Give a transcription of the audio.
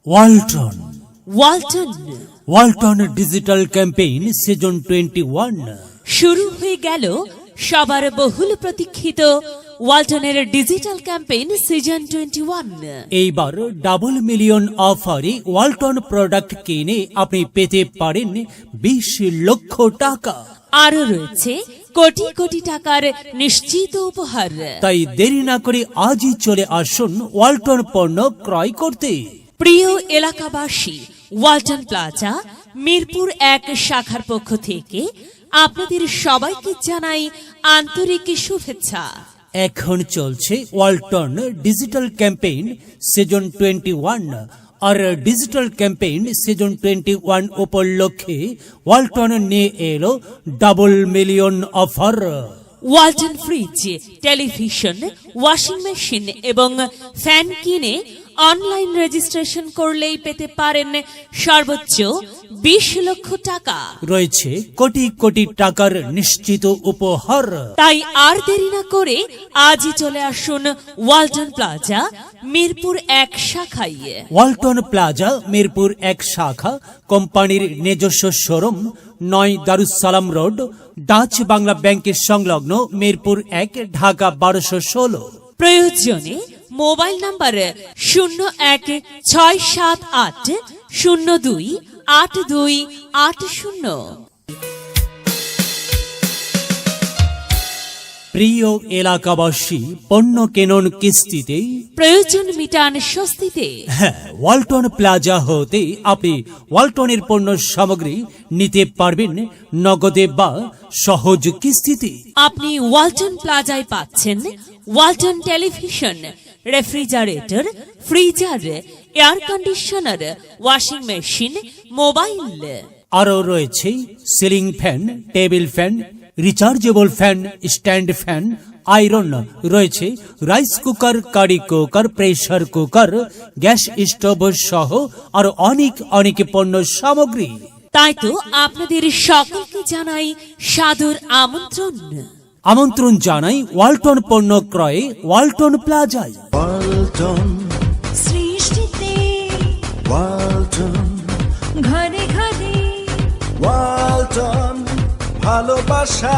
Walton Walton Walton digital campaign season 21 শুরু হয়ে গেল সবার বহুল প্রতীক্ষিত ওয়ালটনের ডিজিটাল ক্যাম্পেইন সিজন 21। এইবার ডাবল মিলিয়ন অফারে ওয়ালটন প্রোডাক্ট কিনে আপনি পেতে পারেন 20 লক্ষ টাকা। আরও রয়েছে কোটি কোটি টাকার নিশ্চিত উপহার। তাই দেরি না করে আজই চলে আসুন ওয়ালটন পণ্য ক্রয় করতে। প্রিয় এলাকাবাসী, ওয়ালটন প্লাজা মিরপুর 1 শাখার পক্ষ থেকে আপনাদের সবাইকে জানাই আন্তরিক শুভেচ্ছা। এখন চলছে ওয়ালটন ডিজিটাল ক্যাম্পেইন সিজন 21 আর ডিজিটাল ক্যাম্পেইন সিজন 21 উপলক্ষে ওয়ালটন নিয়ে এলো double million offer. Walton fridge, television, washing machine এবং ফ্যান কিনে অনলাইন রেজিস্ট্রেশন করলেই পেতে পারেন সর্বোচ্চ 20 লক্ষ টাকা। রয়েছে কোটি কোটি টাকার নিশ্চিত উপহার। তাই আর দেরি না করে আজই চলে আসুন ওয়ালটন প্লাজা মিরপুর 1 শাখায়। ওয়ালটন প্লাজা মিরপুর 1 শাখা কোম্পানির নিজস্ব showroom 9 Darussalam road, Dutch Bangla ব্যাংকের সংলগ্ন মিরপুর 1, ঢাকা 1216। প্রয়োজনে মোবাইল নাম্বার 0178028280। প্রিয় এলাকাবাসী, পণ্য কেনন কিস্তিতে, প্রয়োজন মিটান স্বস্তিতে। হ্যাঁ, ওয়ালটন প্লাজা হতে আপনি ওয়ালটনের পণ্য সামগ্রী নিতে পারবেন নগদে বা সহজ কিস্তিতে। আপনি ওয়ালটন প্লাজায় পাচ্ছেন Walton television, refrigerator, freezer, air conditioner, washing machine, mobile. আরও রয়েছে ceiling fan, table fan, rechargeable fan, stand fan, iron, রয়েছে rice cooker, curry cooker, pressure cooker, gas stove সহ আরো অনেক পণ্য সামগ্রী। তাই তো আপনাদের সকলকে জানাই সাদর আমন্ত্রণ জানাই ওয়ালটন পণ্য ক্রয়ে ওয়ালটন প্লাজায়। ওয়ালটন সৃষ্টিতে ওয়ালটন ঘরে ঘরে ওয়ালটন ভালোবাসা।